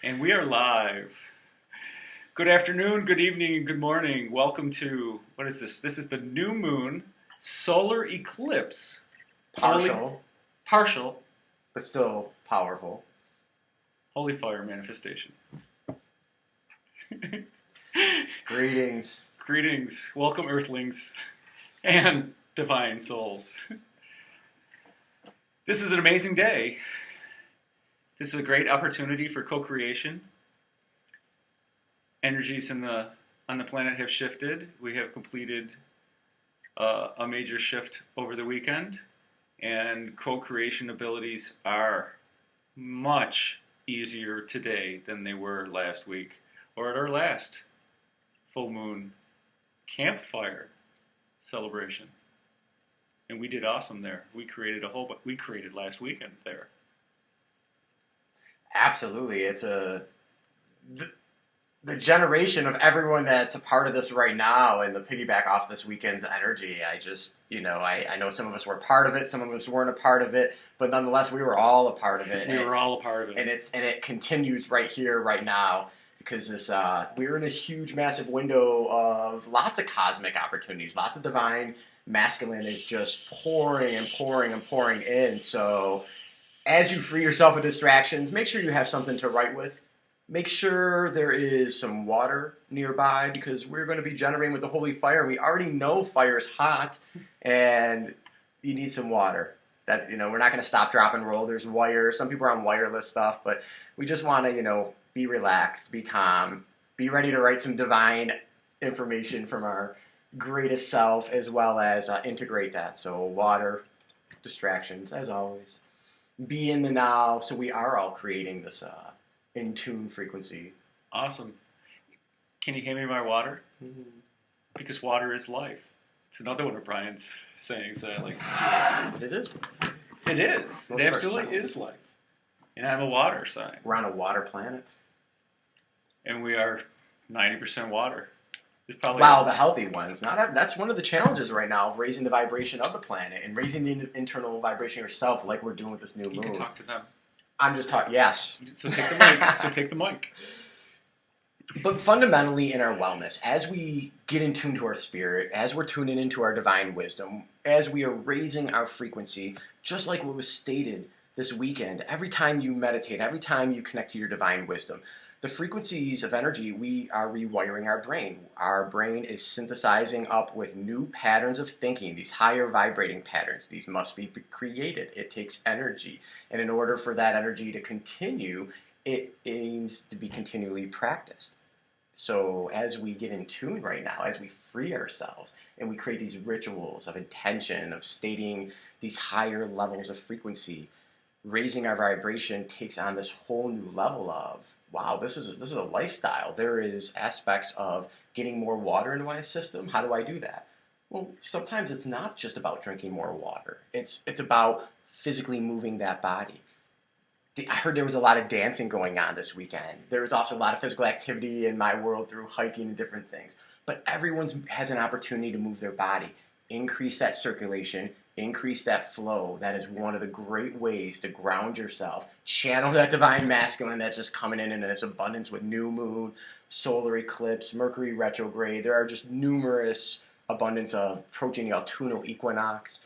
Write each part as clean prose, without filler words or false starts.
And we are live. Good afternoon, good evening, and good morning. Welcome to, what is this? This is the new moon solar eclipse. Partial, but still powerful. Holy fire manifestation. Greetings. Greetings. Welcome, earthlings and divine souls. This is an amazing day. This is a great opportunity for co-creation. Energies on the planet have shifted. We have completed a major shift over the weekend, and co-creation abilities are much easier today than they were last week or at our last full moon campfire celebration. And we did awesome there. We created last weekend there. Absolutely. It's the generation of everyone that's a part of this right now, and the piggyback off this weekend's energy. I know some of us were part of it, some of us weren't a part of it, but nonetheless, we were all a part of it. We were all a part of it. And it continues right here, right now, because we're in a huge, massive window of lots of cosmic opportunities, lots of divine masculine is just pouring and pouring and pouring in. So as you free yourself of distractions, make sure you have something to write with. Make sure there is some water nearby, because we're going to be generating with the holy fire. We already know fire is hot, and you need some water. We're not going to stop, drop, and roll. There's wire. Some people are on wireless stuff, but we just want to, be relaxed, be calm, be ready to write some divine information from our greatest self, as well as integrate that. So water, distractions, as always. Be in the now, so we are all creating this in tune frequency. Awesome. Can you hand me my water? Mm-hmm. Because water is life. It's another one of Brian's sayings that I like to steal. It is. It is. It absolutely is life. And I'm a water sign. We're on a water planet. And we are 90% water. The healthy ones. That's one of the challenges right now of raising the vibration of the planet and raising the internal vibration of yourself, like we're doing with this new moon. You can talk to them. I'm just talking. Yes. So take the mic. But fundamentally, in our wellness, as we get in tune to our spirit, as we're tuning into our divine wisdom, as we are raising our frequency, just like what was stated this weekend, every time you meditate, every time you connect to your divine wisdom, the frequencies of energy, we are rewiring our brain. Our brain is synthesizing up with new patterns of thinking, these higher vibrating patterns. These must be created. It takes energy. And in order for that energy to continue, it needs to be continually practiced. So as we get in tune right now, as we free ourselves, and we create these rituals of intention, of stating these higher levels of frequency, raising our vibration takes on this whole new level of, wow, this is a lifestyle. There is aspects of getting more water into my system. How do I do that? Well, sometimes it's not just about drinking more water. It's about physically moving that body. I heard there was a lot of dancing going on this weekend. There was also a lot of physical activity in my world through hiking and different things. But everyone has an opportunity to move their body, increase that circulation, increase that flow. That is one of the great ways to ground yourself, channel that divine masculine that's just coming in this abundance with new moon, solar eclipse, Mercury retrograde. There are just numerous abundance of approaching the autumnal equinox.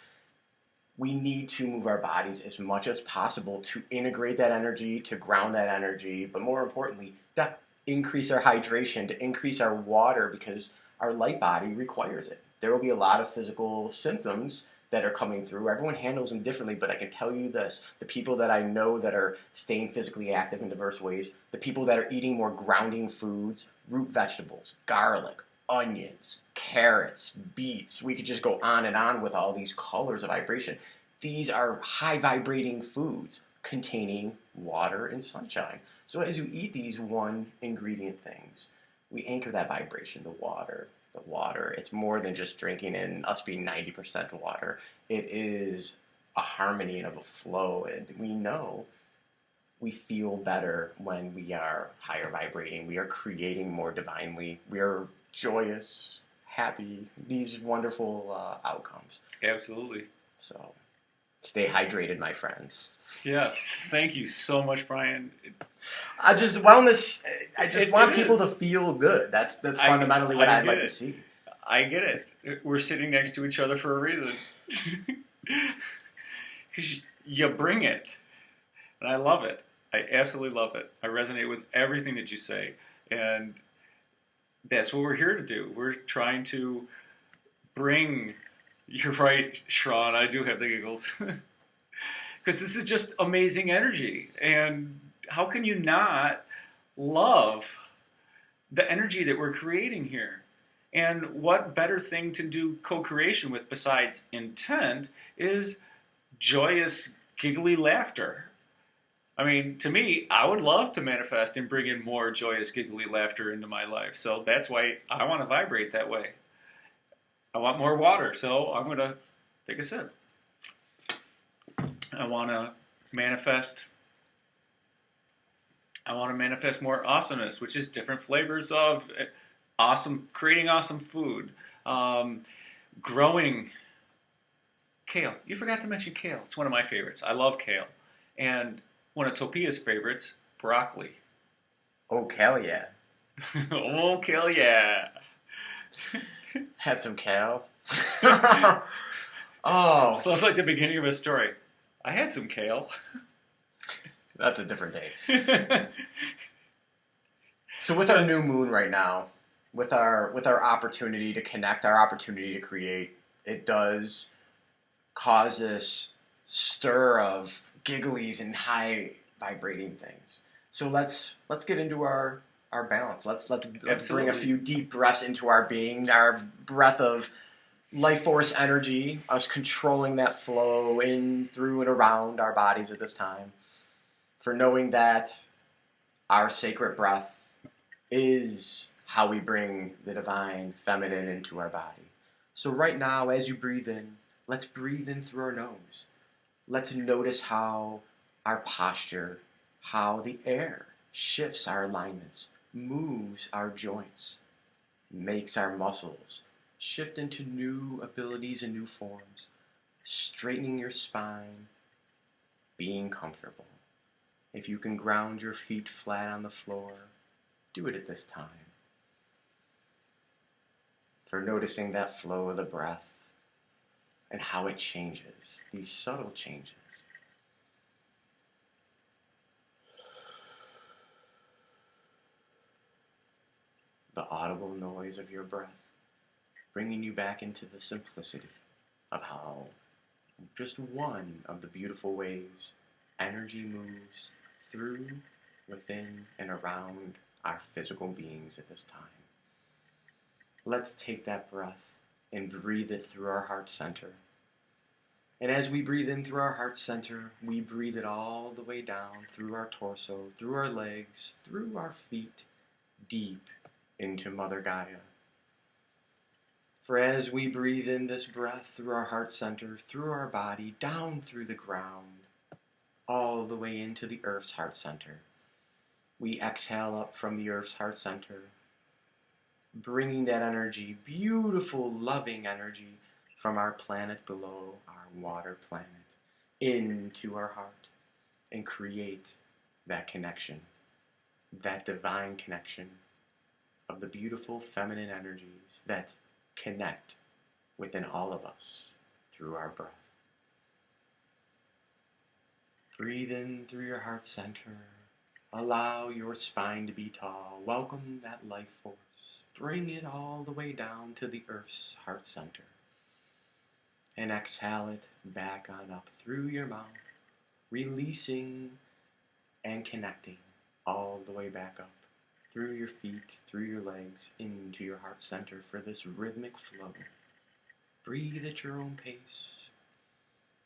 We need to move our bodies as much as possible to integrate that energy, to ground that energy, but more importantly, to increase our hydration, to increase our water, because our light body requires it. There will be a lot of physical symptoms that are coming through. Everyone handles them differently, but I can tell you this, the people that I know that are staying physically active in diverse ways, the people that are eating more grounding foods, root vegetables, garlic, onions, carrots, beets, we could just go on and on with all these colors of vibration. These are high vibrating foods containing water and sunshine. So as you eat these one ingredient things, we anchor that vibration, the water. It's more than just drinking and us being 90% water. It is a harmony of a flow, and we know we feel better when we are higher vibrating. We are creating more divinely. We are joyous, happy, these wonderful outcomes. Absolutely. So stay hydrated, my friends. Yes. Thank you so much, Brian. I just wellness. I just want people is. to feel good. That's fundamentally what I'd like to see. I get it. We're sitting next to each other for a reason. Because you bring it. And I love it. I absolutely love it. I resonate with everything that you say. And that's what we're here to do. We're trying to bring, you're right, Sean, I do have the giggles. Because this is just amazing energy. And how can you not love the energy that we're creating here? And what better thing to do co-creation with besides intent is joyous, giggly laughter. I mean, to me, I would love to manifest and bring in more joyous, giggly laughter into my life. So that's why I want to vibrate that way. I want more water, so I'm going to take a sip. I want to manifest more awesomeness, which is different flavors of awesome, creating awesome food, growing kale. You forgot to mention kale. It's one of my favorites. I love kale. And one of Topia's favorites, broccoli. Oh, kale, yeah. Oh, kale, yeah. Had some kale. Oh. Sounds like the beginning of a story. I had some kale. That's a different day. So with our new moon right now, with our opportunity to connect, our opportunity to create, it does cause this stir of gigglies and high vibrating things. So let's get into our balance. Let's bring a few deep breaths into our being, our breath of life force energy, us controlling that flow in, through, and around our bodies at this time. For knowing that our sacred breath is how we bring the divine feminine into our body. So right now, as you breathe in, let's breathe in through our nose. Let's notice how our posture, how the air shifts our alignments, moves our joints, makes our muscles shift into new abilities and new forms, straightening your spine, being comfortable. If you can ground your feet flat on the floor, do it at this time. For noticing that flow of the breath and how it changes, these subtle changes. The audible noise of your breath, bringing you back into the simplicity of how just one of the beautiful ways energy moves through, within, and around our physical beings at this time. Let's take that breath and breathe it through our heart center. And as we breathe in through our heart center, we breathe it all the way down through our torso, through our legs, through our feet, deep into Mother Gaia. For as we breathe in this breath through our heart center, through our body, down through the ground, all the way into the Earth's heart center, we exhale up from the Earth's heart center, bringing that energy, beautiful, loving energy, from our planet below, our water planet, into our heart, and create that connection, that divine connection of the beautiful feminine energies that connect within all of us through our breath. Breathe in through your heart center. Allow your spine to be tall. Welcome that life force. Bring it all the way down to the Earth's heart center. And exhale it back on up through your mouth, releasing and connecting all the way back up through your feet, through your legs, into your heart center for this rhythmic flow. Breathe at your own pace.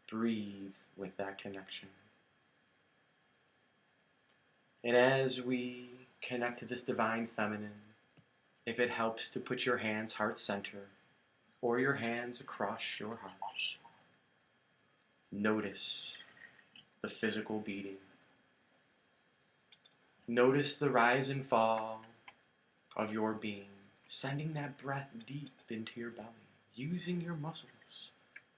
Breathe with that connection. And as we connect to this divine feminine, if it helps to put your hands heart center or your hands across your heart, notice the physical beating. Notice the rise and fall of your being, sending that breath deep into your belly, using your muscles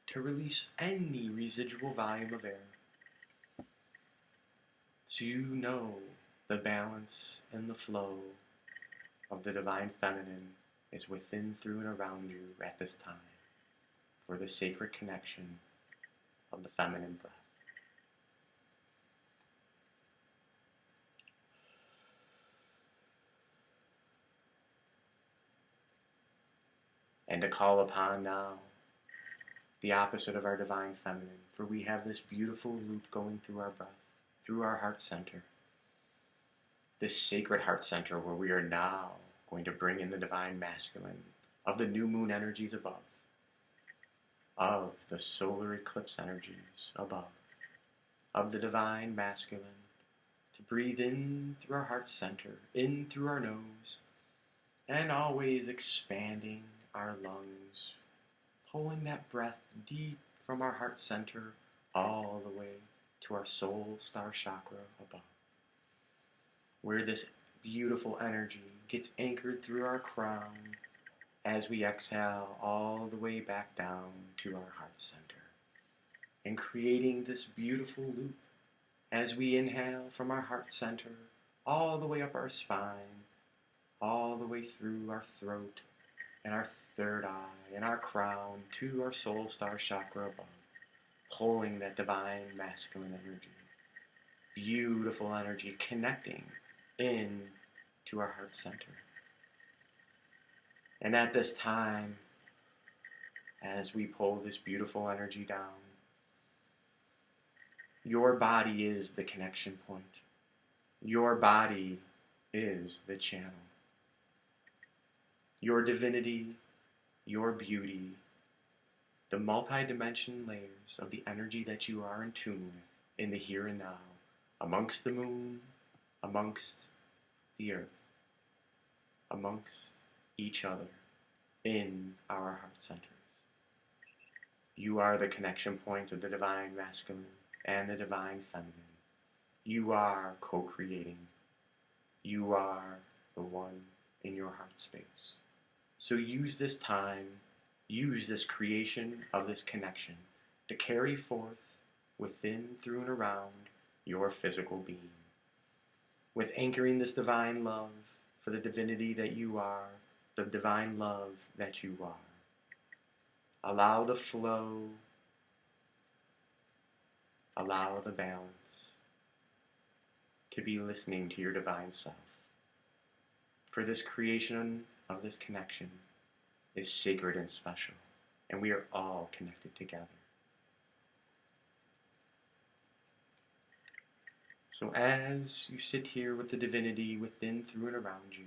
to release any residual volume of air. So you know The balance and the flow of the Divine Feminine is within, through, and around you at this time for the sacred connection of the feminine breath. And to call upon now the opposite of our Divine Feminine, for we have this beautiful loop going through our breath, through our heart center, this sacred heart center where we are now going to bring in the Divine Masculine of the new moon energies above, of the solar eclipse energies above, of the Divine Masculine, to breathe in through our heart center, in through our nose, and always expanding our lungs, pulling that breath deep from our heart center all the way to our soul star chakra above, where this beautiful energy gets anchored through our crown as we exhale all the way back down to our heart center, and creating this beautiful loop as we inhale from our heart center all the way up our spine, all the way through our throat and our third eye and our crown to our soul star chakra above, pulling that Divine Masculine energy, beautiful energy connecting in to our heart center. And at this time, as we pull this beautiful energy down, your body is the connection point. Your body is the channel. Your divinity, your beauty, the multi-dimension layers of the energy that you are in tune with in the here and now, amongst the moon, amongst the earth, amongst each other, in our heart centers. You are the connection point of the Divine Masculine and the Divine Feminine. You are co-creating. You are the one in your heart space. So use this time, use this creation of this connection to carry forth within, through, and around your physical being, with anchoring this divine love for the divinity that you are, the divine love that you are. Allow the flow, allow the balance to be listening to your divine self. For this creation of this connection is sacred and special, and we are all connected together. So as you sit here with the divinity within, through, and around you,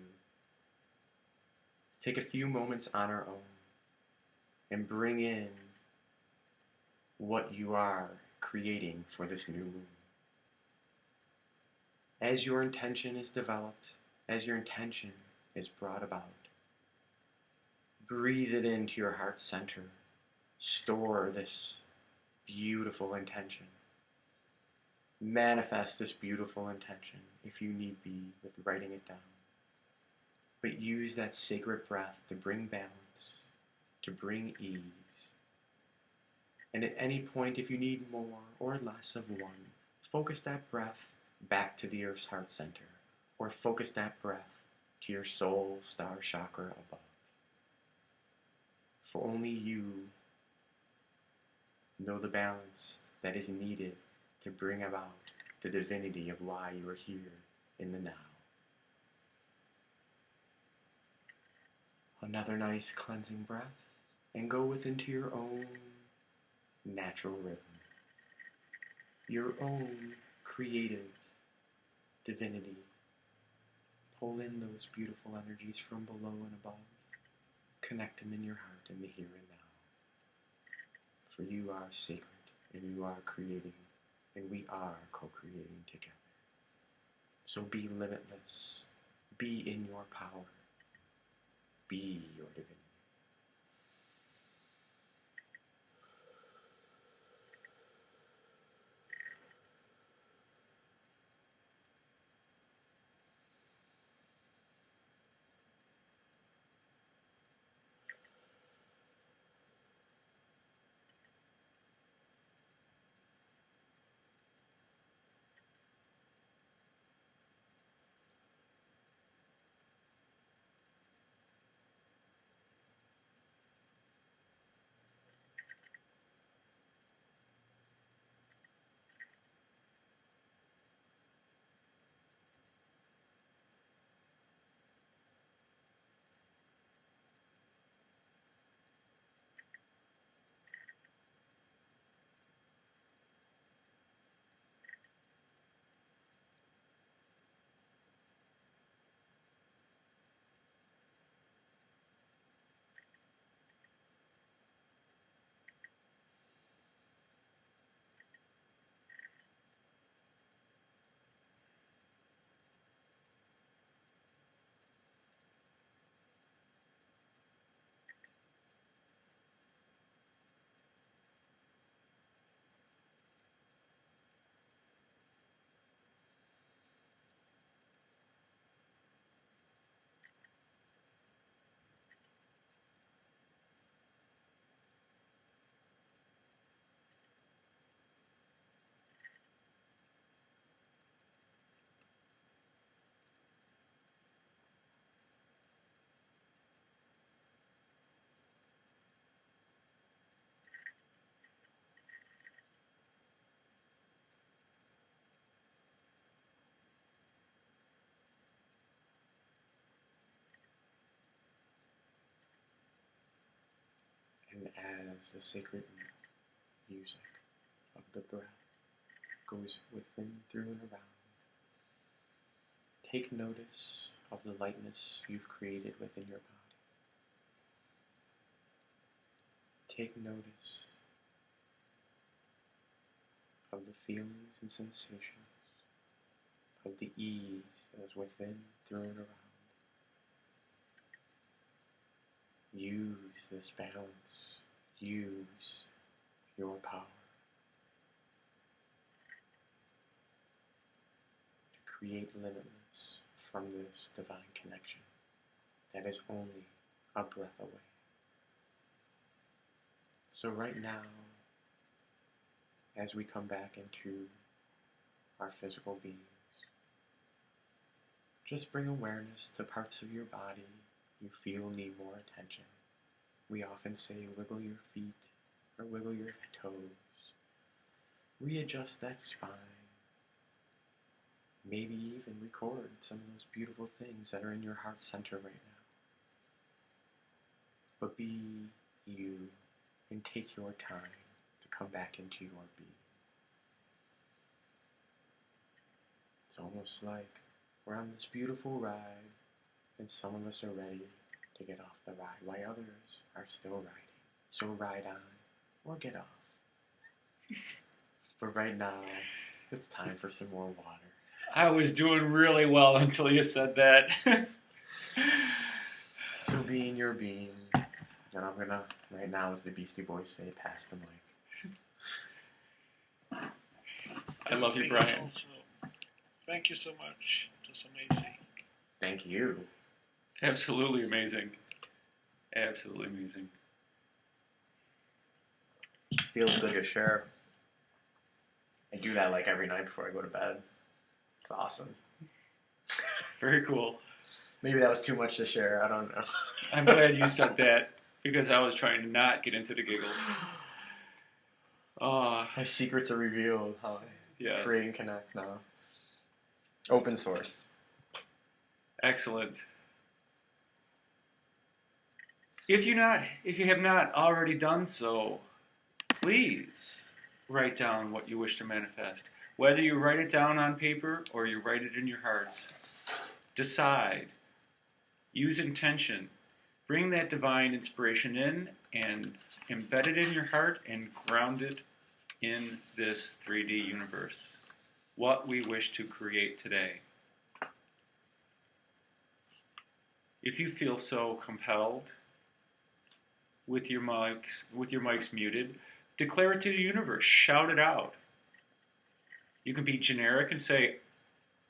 take a few moments on our own and bring in what you are creating for this new moon. As your intention is developed, as your intention is brought about, breathe it into your heart center. Store this beautiful intention. Manifest this beautiful intention if you need be with writing it down. But use that sacred breath to bring balance, to bring ease. And at any point, if you need more or less of one, focus that breath back to the Earth's heart center, or focus that breath to your soul star chakra above. For only you know the balance that is needed to bring about the divinity of why you are here in the now. Another nice cleansing breath, and go within to your own natural rhythm, your own creative divinity. Pull in those beautiful energies from below and above. Connect them in your heart in the here and now. For you are sacred, and you are creating, and we are co-creating together. So be limitless. Be in your power. Be your divinity. as the sacred music of the breath goes within, through, and around, take notice of the lightness you've created within your body. Take notice of the feelings and sensations, of the ease that is within, through, and around. Use this balance. Use your power to create limitless from this divine connection that is only a breath away. So right now, as we come back into our physical beings, just bring awareness to parts of your body you feel need more attention. We often say wiggle your feet or wiggle your toes. Readjust that spine. Maybe even record some of those beautiful things that are in your heart center right now. But be you and take your time to come back into your being. It's almost like we're on this beautiful ride, and some of us are ready to get off the ride, while others are still riding. So ride on, or get off. But right now, it's time for some more water. I was doing really well until you said that. So be in your being, and I'm gonna, right now, as the Beastie Boys say, pass the mic. I love you, Brian. Thank you so much. It was amazing. Thank you. Absolutely amazing. Absolutely amazing. Feels good to share. I do that like every night before I go to bed. It's awesome. Very cool. Maybe that was too much to share. I don't know. I'm glad you said that because I was trying to not get into the giggles. My secrets are revealed. How I Yes. create and connect now. Open source. Excellent. If you have not already done so, please write down what you wish to manifest. Whether you write it down on paper or you write it in your hearts, decide. Use intention. Bring that divine inspiration in and embed it in your heart and ground it in this 3D universe. What we wish to create today. If you feel so compelled, with your mics muted, declare it to the universe. Shout it out. You can be generic and say,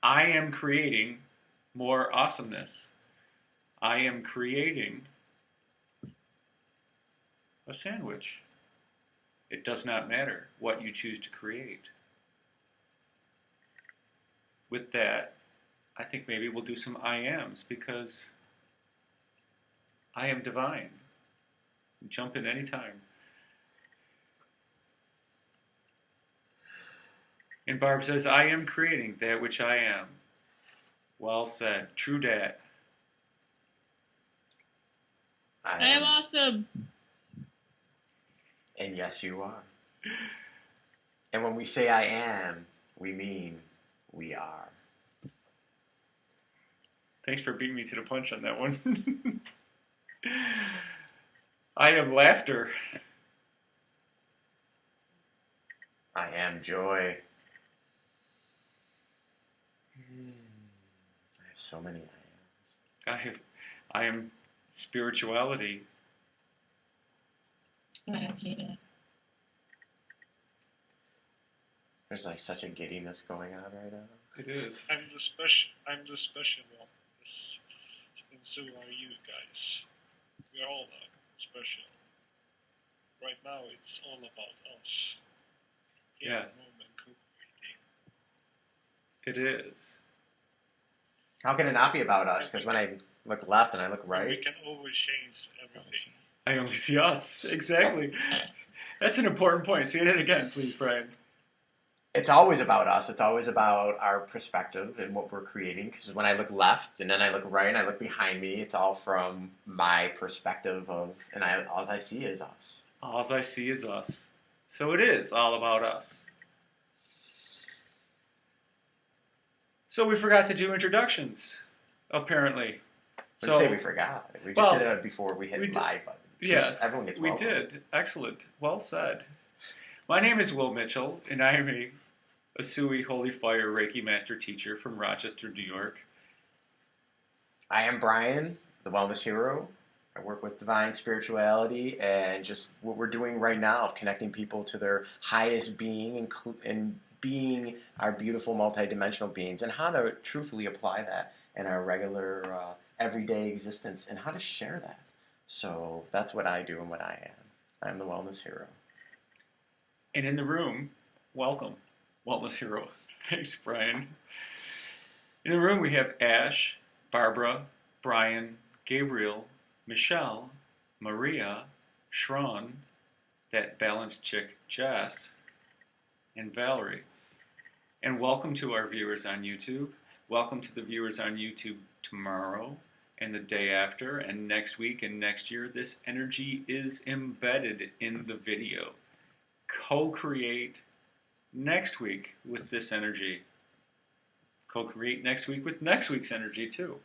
I am creating more awesomeness. I am creating a sandwich. It does not matter what you choose to create. With that, I think maybe we'll do some I ams because I am divine. Jump in anytime. And Barb says, I am creating that which I am. Well said. True dat. I am awesome. And yes, you are. And when we say I am, we mean we are. Thanks for beating me to the punch on that one. I am laughter. I am joy. I have so many I ams. I am spirituality. There's like such a giddiness going on right now. It is. I'm the special one. And so are you guys. We're all special. Right now it's all about us. In Yes. the moment, co-creating. It is. How can it not be about us? Because when I look left and I look We right, can always change everything. I only see us. Exactly. That's an important point. Say that again, please, Brian. it's always about us. It's always about our perspective and what we're creating. Because when I look left and then I look right and I look behind me, it's all from my perspective of, and all I see is us. All I see is us. So it is all about us. So we forgot to do introductions, apparently. Let's say we forgot. We just did it before we hit live button. Yes, everyone gets we welcome. did. Excellent. Well said. My name is Will Mitchell, and I am a Asui Holy Fire Reiki Master Teacher from Rochester, New York. I am Brian, the Wellness Hero. I work with divine spirituality and just what we're doing right now of connecting people to their highest being and being our beautiful multidimensional beings and how to truthfully apply that in our regular everyday existence and how to share that. So that's what I do and what I am. I'm the Wellness Hero. And in the room, welcome, Wellness Hero. Thanks, Brian. In the room we have Ash, Barbara, Brian, Gabriel, Michelle, Maria, Shron, that balanced chick Jess, and Valerie. And welcome to our viewers on YouTube. Welcome to the viewers on YouTube tomorrow and the day after and next week and next year. This energy is embedded in the video. Co-create next week with this energy. Co-create next week with next week's energy too.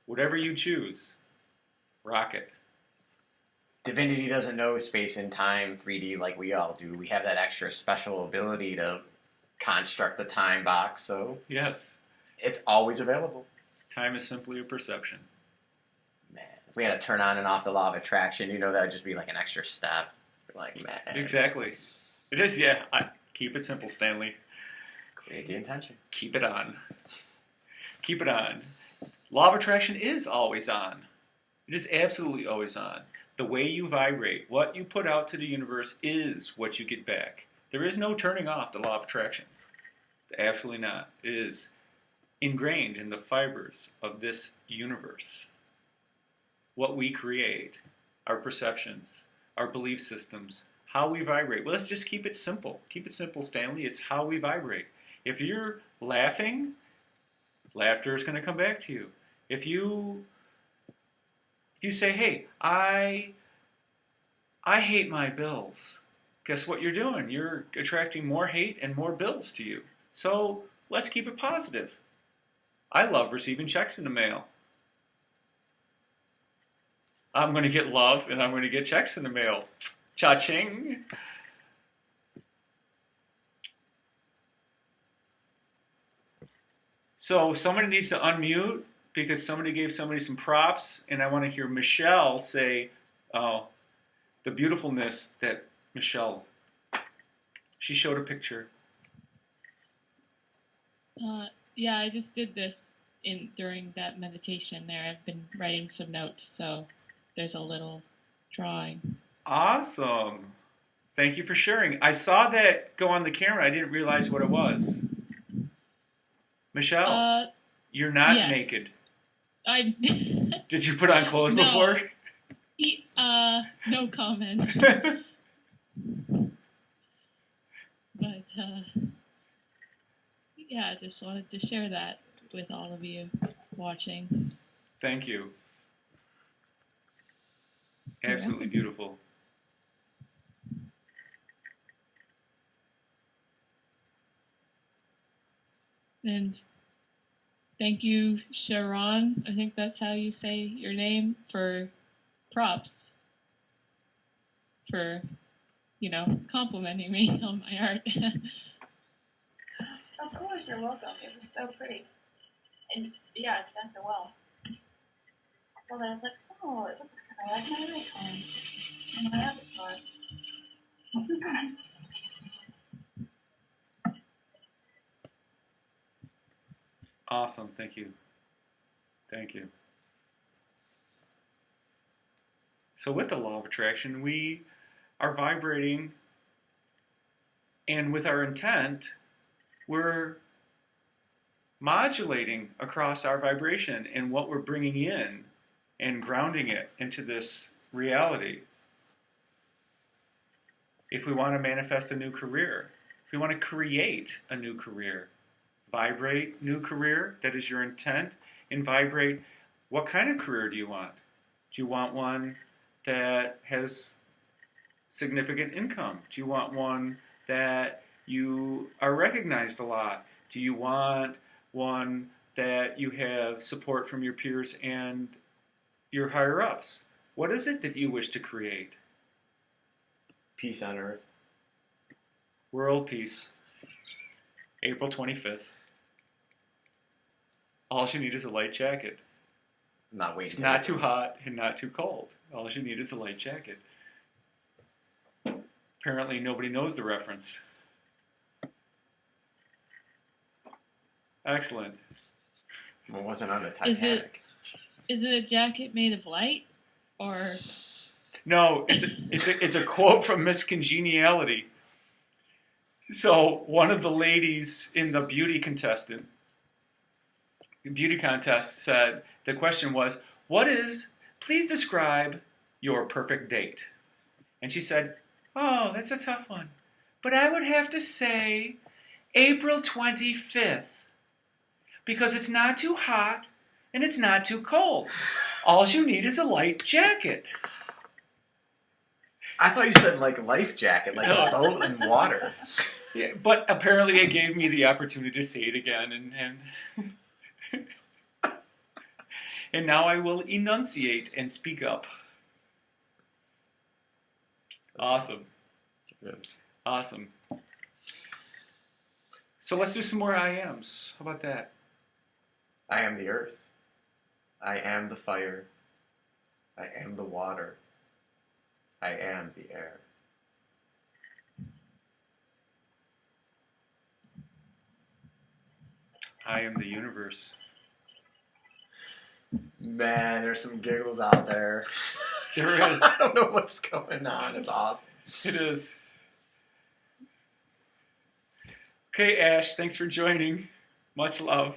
Whatever you choose, rock it. Divinity doesn't know space and time 3D like we all do. We have that extra special ability to construct the time box, so yes, it's always available. Time is simply a perception. Man, if we had to turn on and off the law of attraction, that would just be like an extra step. Like, man. Exactly. It is, yeah. Keep it simple, Stanley. Create the intention. Keep it on. Keep it on. Law of attraction is always on. It is absolutely always on. The way you vibrate, what you put out to the universe is what you get back. There is no turning off the law of attraction. Absolutely not. It is ingrained in the fibers of this universe. What we create, our perceptions, our belief systems, how we vibrate. Well, let's just keep it simple. Keep it simple, Stanley. It's how we vibrate. If you're laughing, laughter is going to come back to you. If you say, hey, I hate my bills, guess what you're doing? You're attracting more hate and more bills to you. So let's keep it positive. I love receiving checks in the mail. I'm going to get love and I'm going to get checks in the mail. Cha-ching. So somebody needs to unmute because somebody gave somebody some props, and I want to hear Michelle say the beautifulness that Michelle, she showed a picture. Yeah, I just did this during that meditation there. I've been writing some notes, so there's a little drawing. Awesome. Thank you for sharing. I saw that go on the camera. I didn't realize what it was. Michelle, you're not naked. Did you put on clothes before? No comment. But, yeah, I just wanted to share that with all of you watching. Thank you. Absolutely beautiful. And thank you, Sharon. I think that's how you say your name, for props. For, complimenting me on my art. Of course, you're welcome. It was so pretty. And, yeah, it's done so well. So then I was like, oh, it looks kind of like my icon. And my avatar. Awesome. Thank you. Thank you. So with the law of attraction, we are vibrating, and with our intent, we're modulating across our vibration and what we're bringing in and grounding it into this reality. If we want to manifest a new career, if we want to create a new career, vibrate new career, that is your intent, and vibrate what kind of career do you want? Do you want one that has significant income? Do you want one that you are recognized a lot? Do you want one that you have support from your peers and your higher ups? What is it that you wish to create? Peace on earth. World peace. April 25th. All you need is a light jacket. I'm not waiting. It's not too hot and not too cold. All you need is a light jacket. Apparently nobody knows the reference. Excellent. It wasn't on the Titanic. Is it a jacket made of light, or? No, it's a quote from Miss Congeniality. So one of the ladies in the beauty contest said, the question was, please describe your perfect date. And she said, oh, that's a tough one. But I would have to say April 25th. Because it's not too hot and it's not too cold. All you need is a light jacket. I thought you said like life jacket, like a boat in water. Yeah, but apparently it gave me the opportunity to say it again, and now I will enunciate and speak up. Awesome. Yes. Awesome. So let's do some more I ams. How about that? I am the earth. I am the fire. I am the water. I am the air. I am the universe. Man, there's some giggles out there. There is. I don't know what's going on. It's awesome. It is. Okay, Ash, thanks for joining. Much love.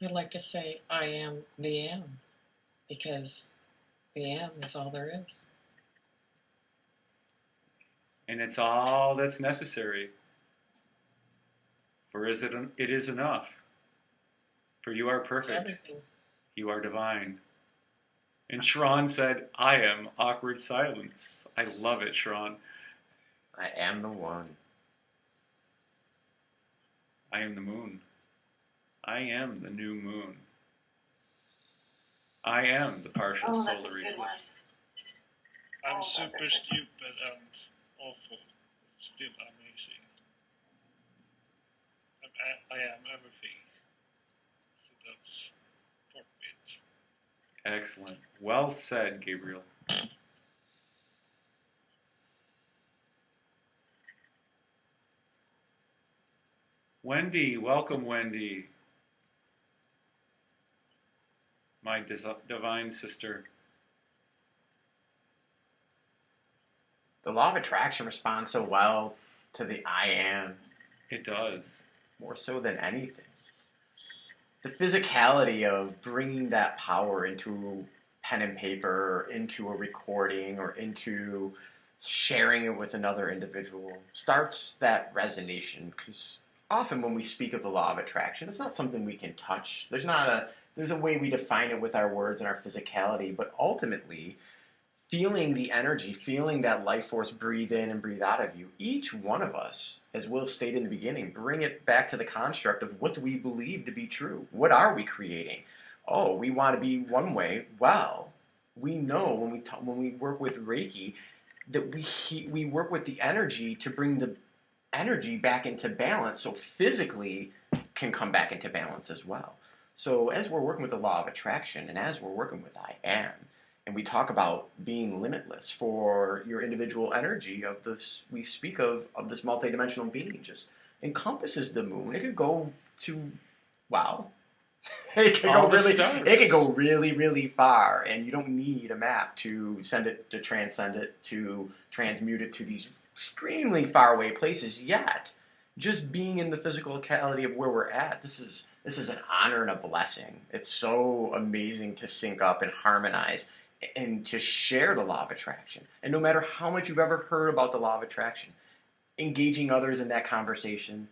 I'd like to say I am the am, because the am is all there is. And it's all that's necessary. For it is enough. For you are perfect. Everything. You are divine. And Shran said, I am awkward silence. I love it, Shran. I am the one. I am the moon. I am the new moon. I am the partial Oh, that's a solar good one. eclipse. I'm Oh, super that's it. stupid and awful. It's still amazing. I am everything. So that's part of it. Excellent. Well said, Gabriel. Wendy, welcome, Wendy. My divine sister. The law of attraction responds so well to the I am, It does. more so than anything. The physicality of bringing that power into pen and paper, into a recording, or into sharing it with another individual starts that resonation. Because often when we speak of the law of attraction, it's not something we can touch. There's a way we define it with our words and our physicality, but ultimately, feeling the energy, feeling that life force breathe in and breathe out of you, each one of us, as Will stated in the beginning, bring it back to the construct of what do we believe to be true? What are we creating? Oh, we want to be one way. Well, we know when we work with Reiki that we work with the energy to bring the energy back into balance, so physically can come back into balance as well. So as we're working with the law of attraction, and as we're working with I am, and we talk about being limitless for your individual energy of this, we speak of this multidimensional being, just encompasses the moon. It could go to, wow. It could go really, really far, and you don't need a map to send it, to transcend it, to transmute it to these extremely far away places yet. Just being in the physicality of where we're at, this is an honor and a blessing. It's so amazing to sync up and harmonize and to share the law of attraction. And no matter how much you've ever heard about the law of attraction, engaging others in that conversation,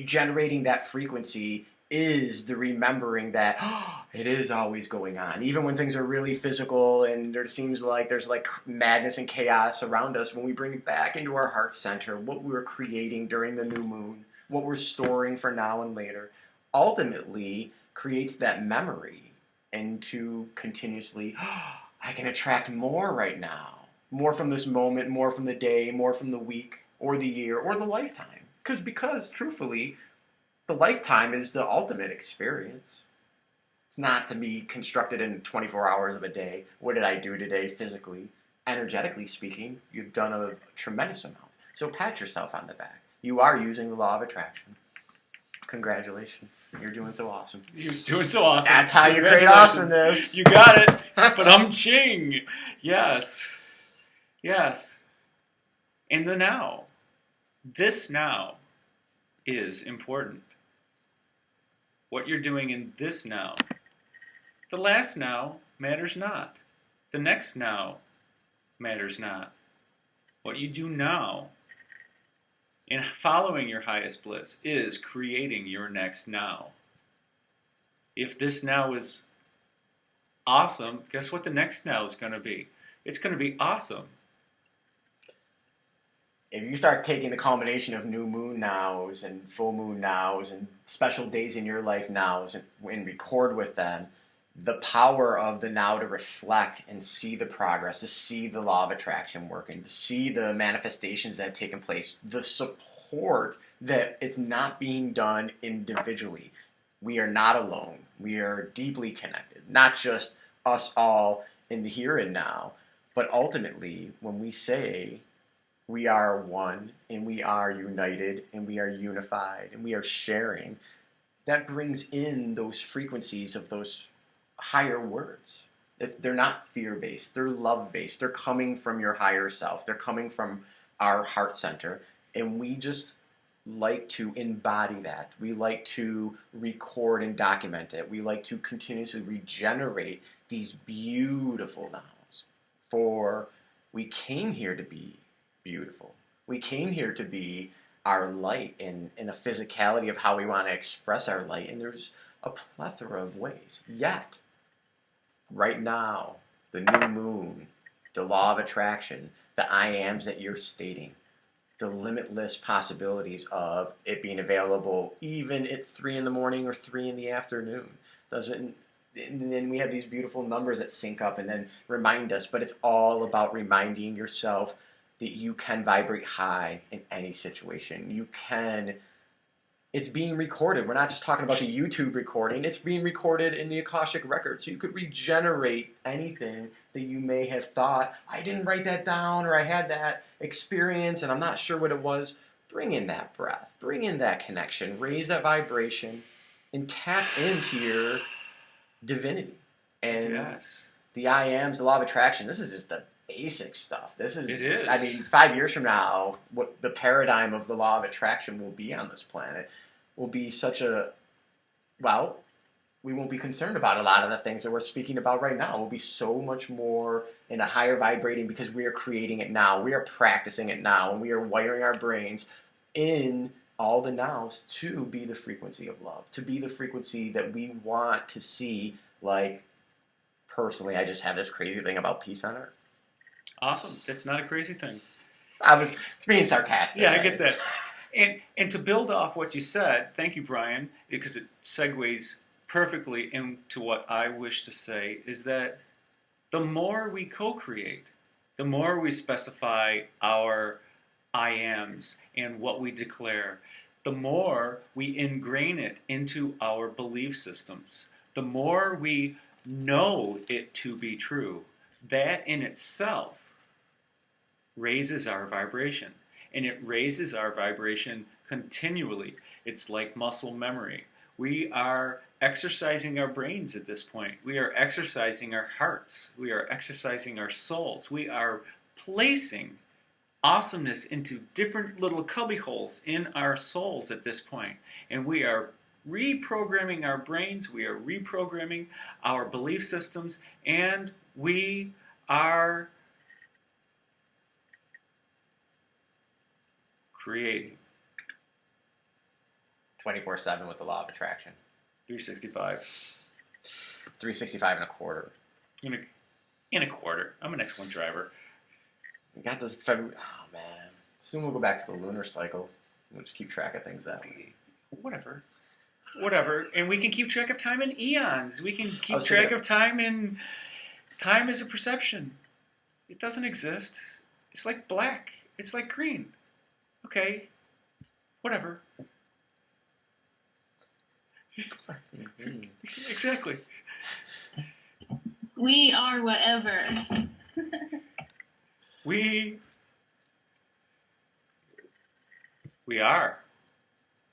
generating that frequency is the remembering that it is always going on. Even when things are really physical and there seems like there's like madness and chaos around us, when we bring it back into our heart center, what we were creating during the new moon, what we're storing for now and later, ultimately creates that memory and to continuously, I can attract more right now. More from this moment, more from the day, more from the week or the year or the lifetime. Because truthfully, the lifetime is the ultimate experience. It's not to be constructed in 24 hours of a day. What did I do today physically? Energetically speaking, you've done a tremendous amount. So pat yourself on the back. You are using the law of attraction. Congratulations. You're doing so awesome. You're doing so awesome. That's how you create awesomeness. You got it. But ching. Yes. Yes. In the now. This now is important. What you're doing in this now. The last now matters not. The next now matters not. What you do now in following your highest bliss is creating your next now. If this now is awesome, guess what the next now is going to be? It's going to be awesome. If you start taking the combination of new moon nows and full moon nows and special days in your life nows and record with them, the power of the now to reflect and see the progress, to see the law of attraction working, to see the manifestations that have taken place, the support that it's not being done individually. We are not alone. We are deeply connected, not just us all in the here and now, but ultimately when we say we are one, and we are united, and we are unified, and we are sharing, that brings in those frequencies of those higher words. They're not fear-based, they're love-based, they're coming from your higher self, they're coming from our heart center, and we just like to embody that. We like to record and document it. We like to continuously regenerate these beautiful nows. For we came here to be beautiful. We came here to be our light in a physicality of how we want to express our light, and there's a plethora of ways. Yet, right now, the new moon, the law of attraction, the I ams that you're stating, the limitless possibilities of it being available even at 3 in the morning or 3 in the afternoon. And then we have these beautiful numbers that sync up and then remind us, but it's all about reminding yourself that you can vibrate high in any situation. You can, it's being recorded. We're not just talking about the YouTube recording. It's being recorded in the Akashic record. So you could regenerate anything that you may have thought, I didn't write that down, or I had that experience and I'm not sure what it was. Bring in that breath. Bring in that connection. Raise that vibration and tap into your divinity. And yes. The I ams, the law of attraction, this is just the basic stuff. It is. I mean, 5 years from now, what the paradigm of the law of attraction will be on this planet will be such a, well, we won't be concerned about a lot of the things that we're speaking about right now. We'll be so much more in a higher vibrating because we are creating it now. We are practicing it now, and we are wiring our brains in all the nows to be the frequency of love, to be the frequency that we want to see. Like, personally, I just have this crazy thing about peace on earth. Awesome. That's not a crazy thing. I was being sarcastic. Yeah, I get that. And to build off what you said, thank you, Brian, because it segues perfectly into what I wish to say, is that the more we co-create, the more we specify our I ams and what we declare, the more we ingrain it into our belief systems, the more we know it to be true. That in itself raises our vibration, and it raises our vibration continually. It's like muscle memory. We are exercising our brains at this point. We are exercising our hearts. We are exercising our souls. We are placing awesomeness into different little cubby holes in our souls at this point, and we are reprogramming our brains. We are reprogramming our belief systems, and we are creating 24/7 with the law of attraction. 365. 365 and a quarter. In a quarter. I'm an excellent driver. We got this February. Oh, man. Soon we'll go back to the lunar cycle. We'll just keep track of things that way. Whatever. And we can keep track of time in eons. We can keep was track thinking- of time in... Time is a perception. It doesn't exist. It's like black. It's like green. Okay. Whatever. Mhm. Exactly. We are whatever. We are.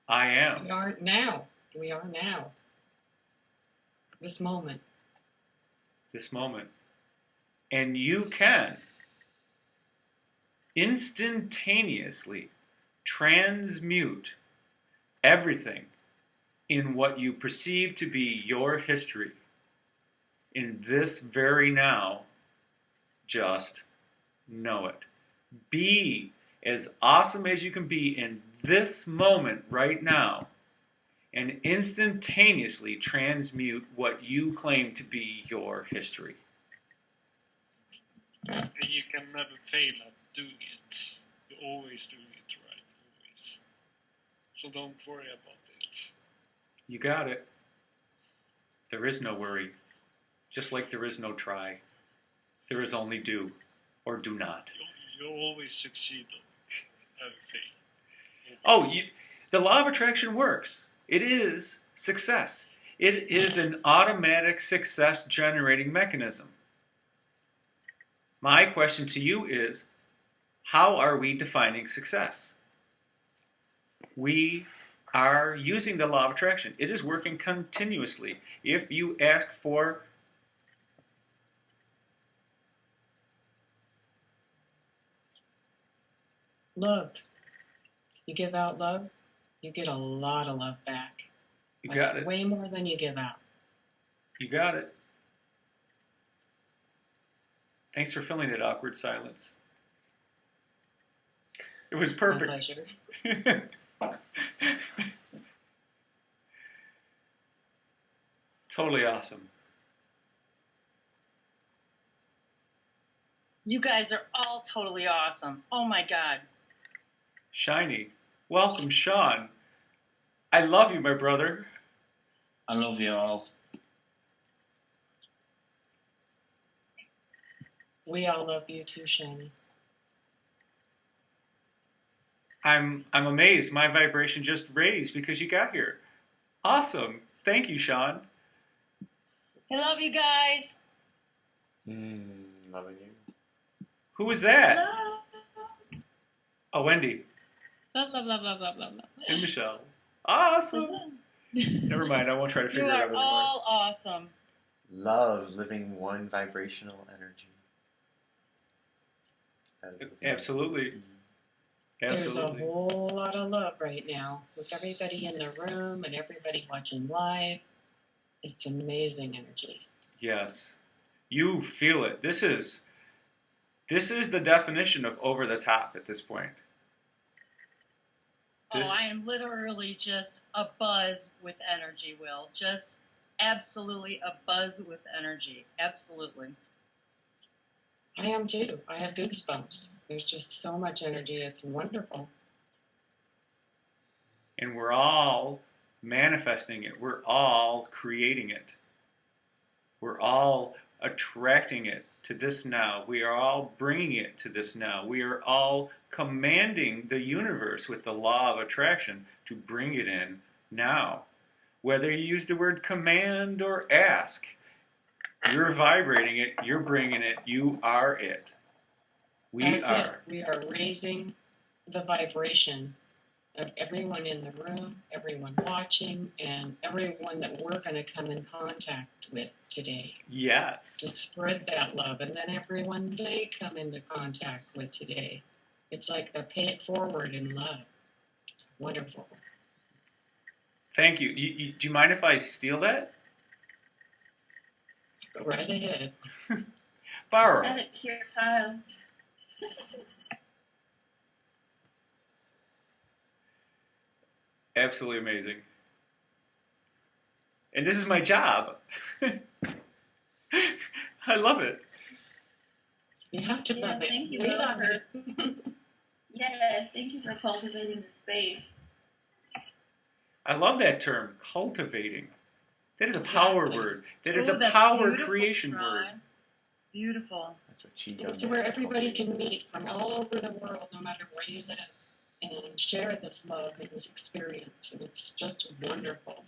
I am. We are now. We are now. This moment. This moment. And you can instantaneously transmute everything in what you perceive to be your history in this very now. Just know it. Be as awesome as you can be in this moment right now and instantaneously transmute what you claim to be your history. And you can never fail at doing it. You're always doing it right, always. So don't worry about it. You got it. There is no worry. Just like there is no try. There is only do or do not. You always succeed on everything. Oh, the law of attraction works. It is success. It is an automatic success generating mechanism. My question to you is, how are we defining success? We are using the law of attraction. It is working continuously. If you ask for Love. You give out love, you get a lot of love back. you got it. Way more than you give out. You got it. Thanks for filling that awkward silence. It was My perfect. pleasure. Totally awesome. You guys are all totally awesome. Oh my God. Shiny. Welcome, Sean. I love you, my brother. I love you all. We all love you too, Shani. I'm amazed. My vibration just raised because you got here. Awesome. Thank you, Sean. I love you guys. Loving you. Who was that? Love. Oh, Wendy Love, love, love, love, love, love, love. and Michelle. Awesome. Never mind. I won't try to figure You it out are anymore. all awesome. Love living one vibrational energy. Absolutely. There's a Absolutely. whole lot of love right now with everybody in the room and everybody watching live. It's amazing energy. Yes. You feel it. This is the definition of over the top at this point. This- Oh, I am literally just a buzz with energy, Will. Just absolutely a buzz with energy. Absolutely. I am too. I have goosebumps. There's just so much energy. It's wonderful. And we're all manifesting it. We're all creating it. We're all attracting it to this now. We are all bringing it to this now. We are all commanding the universe with the law of attraction to bring it in now. Whether you use the word command or ask, you're vibrating it, you're bringing it, you are it. We That's are. it. We are raising the vibration of everyone in the room, everyone watching, and everyone that we're going to come in contact with today. Yes. To spread that love, and then everyone they come into contact with today. It's like a pay it forward in love. It's wonderful. Thank you. Do you mind if I steal that? Go right ahead. Borrow. Add it to your pile. Absolutely amazing. And this is my job. I love it. You have to love it. Thank you We love for, it. yes, thank you for cultivating the space. I love that term, cultivating. That is a power word. That is a That's power beautiful, creation Ron. word. Beautiful. That's what she does. It's where everybody can meet from all over the world, no matter where you live, and share this love and this experience. And it's just wonderful.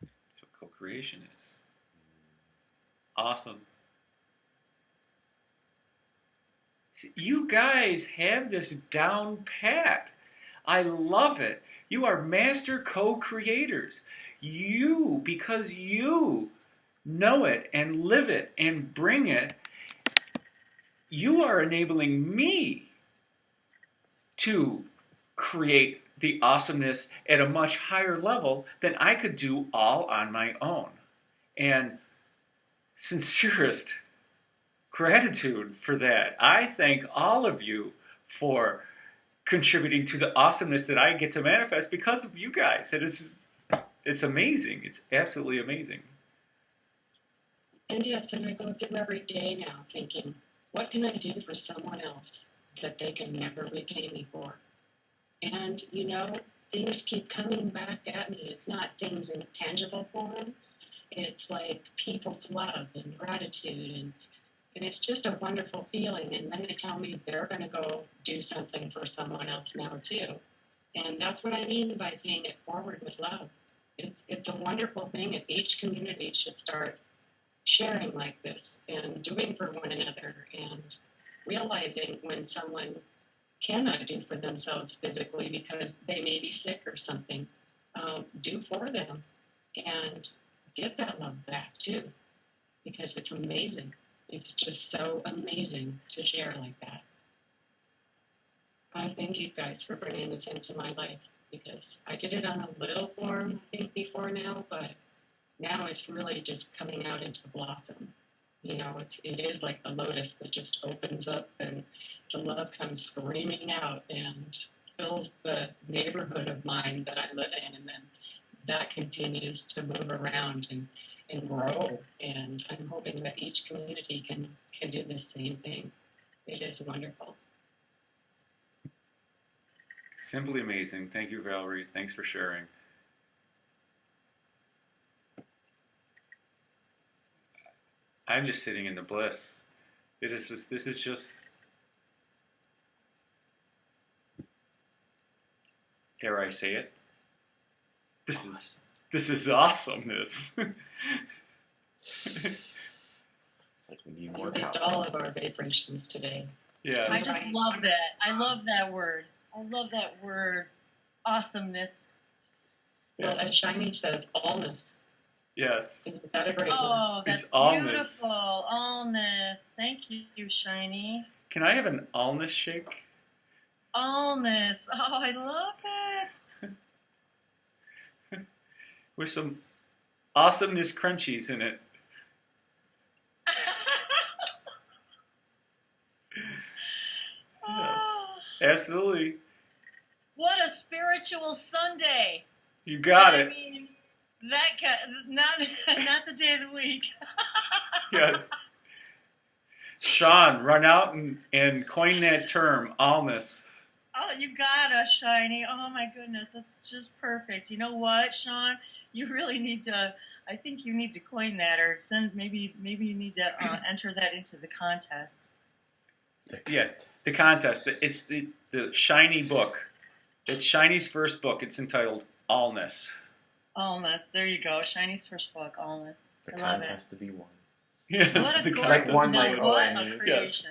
That's what co-creation is. Awesome. See, you guys have this down pat. I love it. You are master co-creators. You, because you know it and live it and bring it, you are enabling me to create the awesomeness at a much higher level than I could do all on my own. And sincerest gratitude for that. I thank all of you for contributing to the awesomeness that I get to manifest because of you guys. It's amazing. It's absolutely amazing. And yes, and I go through every day now thinking, what can I do for someone else that they can never repay me for? And, things keep coming back at me. It's not things in tangible form. It's like people's love and gratitude, and it's just a wonderful feeling. And then they tell me they're going to go do something for someone else now too. And that's what I mean by paying it forward with love. It's a wonderful thing, and each community should start sharing like this and doing for one another and realizing when someone cannot do for themselves physically because they may be sick or something, do for them and get that love back too, because it's amazing. It's just so amazing to share like that. I thank you guys for bringing this into my life, because I did it on a little form, I think, before now, but now it's really just coming out into blossom. It is like the lotus that just opens up and the love comes screaming out and fills the neighborhood of mine that I live in, and then that continues to move around and grow. And I'm hoping that each community can do the same thing. It is wonderful. Simply amazing. Thank you, Valerie. Thanks for sharing. I'm just sitting in the bliss. This is just, dare I say it? This is awesomeness. Like we need You more lift all of our vibrations today. Yeah. I just love that. I love that word. I love that word, awesomeness. Well, as Shiny says, allness. Yes. Isn't that a great word? Oh, that's It's allness. beautiful. Allness. Thank you, Shiny. Can I have an allness shake? Allness. Oh, I love it. With some awesomeness crunchies in it. Yes. Absolutely. What a spiritual Sunday. You got I it. mean, not the day of the week. Yes. Sean, run out and coin that term, allness. Oh, you got us, Shiny. Oh, my goodness. That's just perfect. You know what, Sean? You really need to, I think you need to coin that, or maybe you need to enter that into the contest. Yeah, the contest. It's the Shiny book. It's Shiny's first book. It's entitled Allness. Allness. There you go. Shiny's first book, Allness. The I love contest to be won. Yes, What a the gorgeous, like one no, like what ONU. a creation.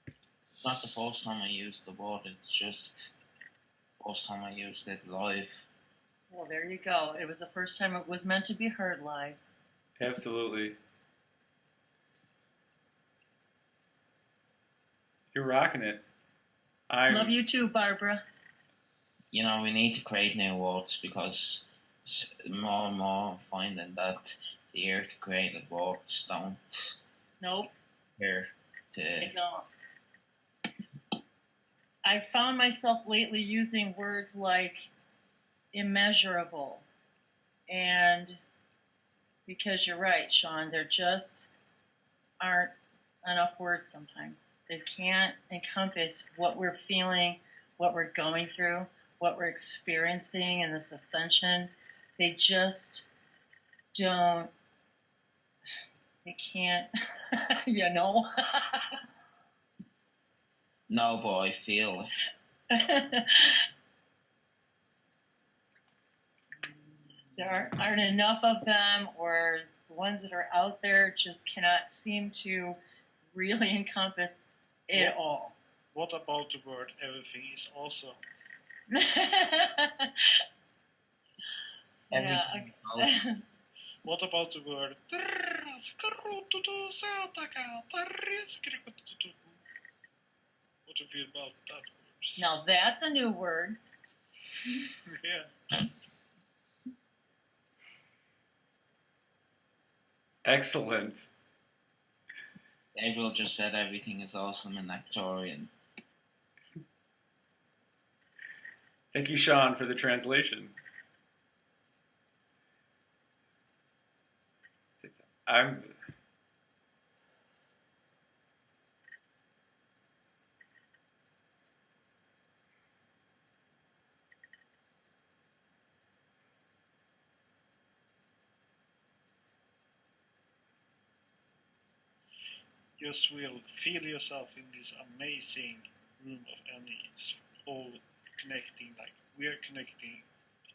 It's not the first time I used the word, it's just the first time I used it live. Well, there you go. It was the first time it was meant to be heard live. Absolutely. You're rocking it. Love you too, Barbara. We need to create new words, because more and more I'm finding that the ear to created words don't Nope. appear to. No. I found myself lately using words like immeasurable and because you're right, Sean. There just aren't enough words sometimes. They can't encompass what we're feeling, what we're going through, what we're experiencing in this ascension. They just don't. They can't, you know. No, but I feel it. There aren't enough of them, or the ones that are out there just cannot seem to really encompass it all. What about the word everything is awesome? Yeah. Everything What about the word what do you feel about that word? Now that's a new word. Yeah. Excellent. Gabriel just said everything is awesome in Victorian. Thank you, Sean, for the translation. I'm. Just will feel yourself in this amazing room of energies, all connecting, like we are connecting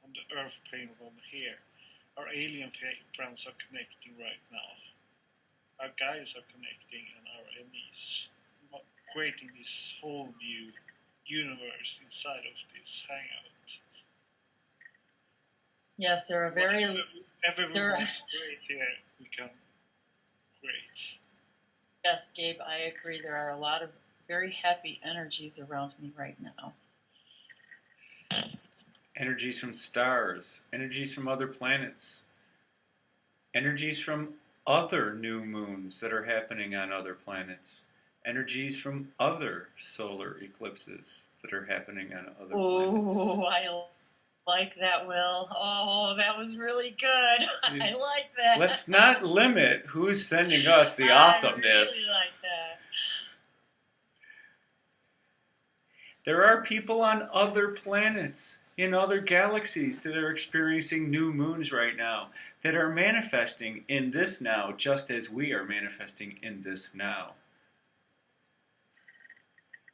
on the earth plane from here. Our alien friends are connecting right now. Our guides are connecting, and our enemies, creating this whole new universe inside of this hangout. Yes, there are very. Everyone there are- wants to create here, we can create. Yes, Gabe, I agree. There are a lot of very happy energies around me right now. Energies from stars, energies from other planets, energies from other new moons that are happening on other planets, energies from other solar eclipses that are happening on other planets. Oh, I like that, Will. Oh, that was really good. I like that. Let's not limit who's sending us the awesomeness. I really like that. There are people on other planets, in other galaxies, that are experiencing new moons right now, that are manifesting in this now, just as we are manifesting in this now.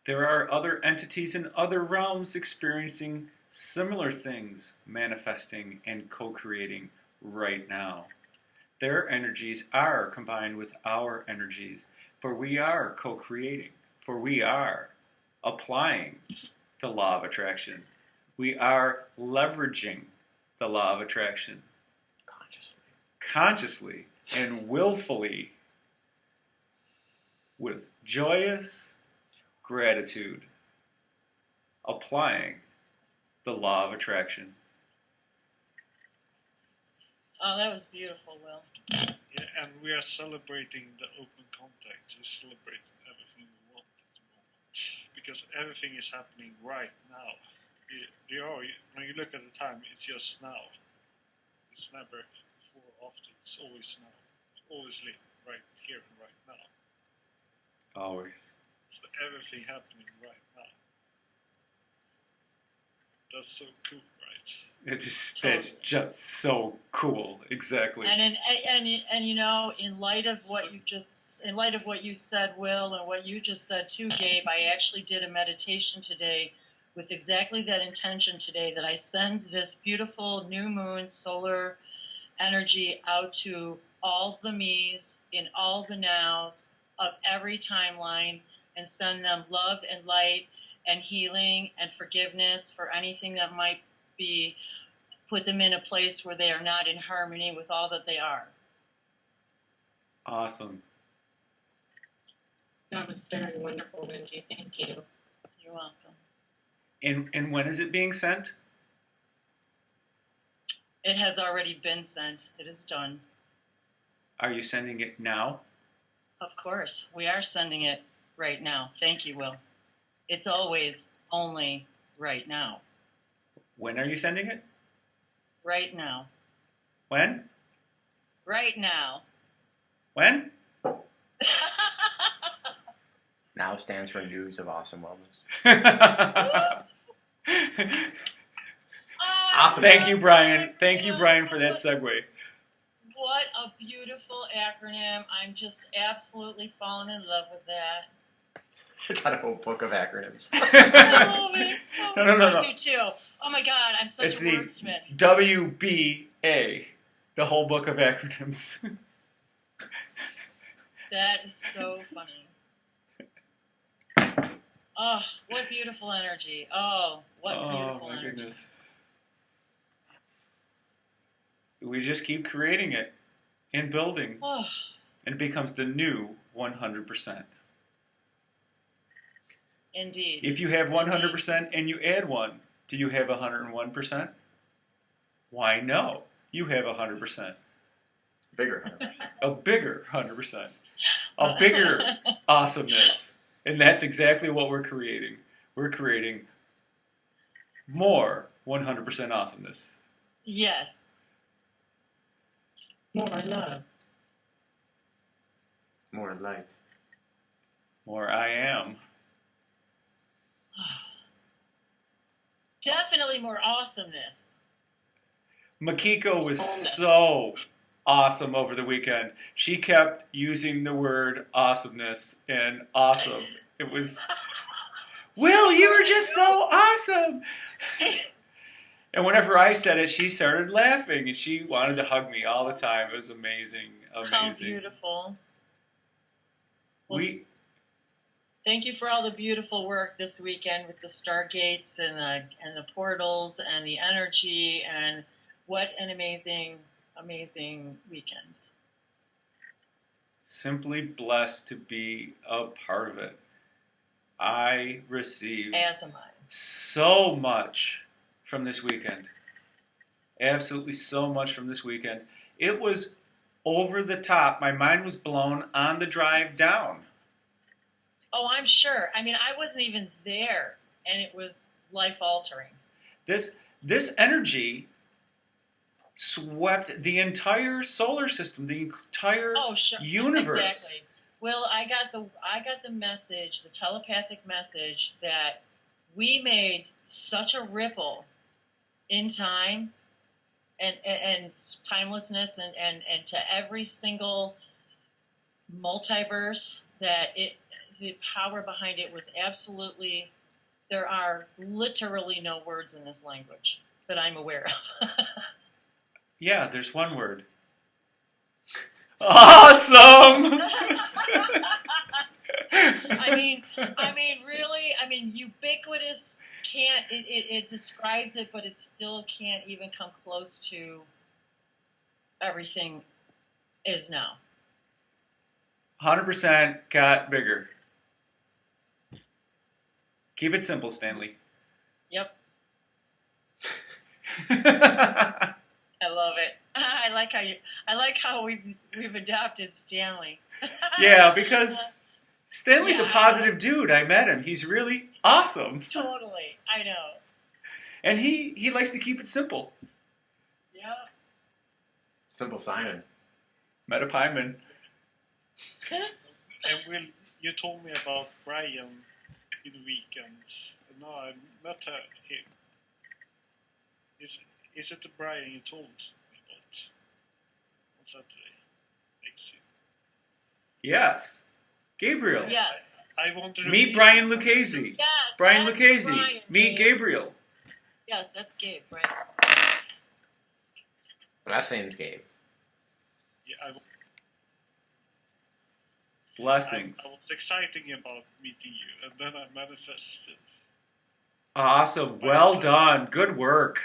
There are other entities in other realms experiencing similar things, manifesting and co-creating right now. Their energies are combined with our energies, for we are co-creating, for we are applying the law of attraction. We are leveraging the law of attraction consciously and willfully with joyous gratitude, applying the law of attraction. Oh, that was beautiful, Will. Yeah, and we are celebrating the open contact. We're celebrating everything we want at the moment. Because everything is happening right now. When you look at the time, it's just now. It's never before or after. It's always now. It's always right here and right now. Always. So everything happening right now. That's so cool, right? That's just so cool. Exactly. And you know, in light of what you said, Will, and what you just said too, Gabe, I actually did a meditation today with exactly that intention today, that I send this beautiful new moon solar energy out to all the me's in all the nows of every timeline, and send them love and light and healing and forgiveness for anything that might be, put them in a place where they are not in harmony with all that they are. Awesome. That was very wonderful, Lindsay. Thank you. You're welcome. And when is it being sent? It has already been sent. It is done. Are you sending it now? Of course. We are sending it right now. Thank you, Will. It's always only right now. When are you sending it? Right now. When? right now. When? Now stands for News of Awesome Wellness. Thank you, Brian. Thank you, Brian, for that segue. What a beautiful acronym. I'm just absolutely falling in love with that. I got a whole book of acronyms. I love it. No. I do too. Oh my God, I'm such It's a the wordsmith. WBA, the whole book of acronyms. That is so funny. Oh, what beautiful energy. Oh, what beautiful my energy. goodness. We just keep creating it and building, Oh, and it becomes the new 100%. indeed. If you have 100% and you add 1, do you have 101%? Why no? You have 100%. Bigger 100%. A bigger 100%. A bigger awesomeness. And that's exactly what we're creating. We're creating more 100% awesomeness. Yes. More love. More light. More I am. Definitely more awesomeness. Makiko was so awesome over the weekend. She kept using the word awesomeness and awesome. It was, Will, you were just so awesome. And whenever I said it, she started laughing and she wanted to hug me all the time. It was amazing. How beautiful. Well, thank you for all the beautiful work this weekend with the stargates and the portals and the energy, and what an amazing, amazing weekend. Simply blessed to be a part of it. I received As am I. so much from this weekend. Absolutely so much from this weekend. It was over the top. My mind was blown on the drive down. Oh, I'm sure. I mean, I wasn't even there, and it was life-altering. This energy swept the entire solar system, the entire universe. Exactly. Well, I got the message, the telepathic message, that we made such a ripple in time and timelessness and to every single multiverse that the power behind it was absolutely, there are literally no words in this language that I'm aware of. Yeah, there's one word. Awesome! I mean, really, ubiquitous it describes it, but it still can't even come close to everything is now. 100% got bigger. Keep it simple, Stanley. Yep. I love it. I like how we've adopted Stanley. Yeah, because Stanley's a positive dude. I met him. He's really awesome. Totally. I know. And he likes to keep it simple. Yeah. Simple Simon. Metapyman. And Will, you told me about Brian in the weekend. And now I met him. Is it the Brian you told me about on Saturday? Next year? Yes. Gabriel. Yes. I wanted to Meet Brian Lucchese. Yes. Brian that's Lucchese. Brian, Meet Gabe. Gabriel. Yes, that's Gabe, right? Last name's Gabe. Yeah, Blessings. I was excited about meeting you, and then I manifested. Awesome. Well done. Good work.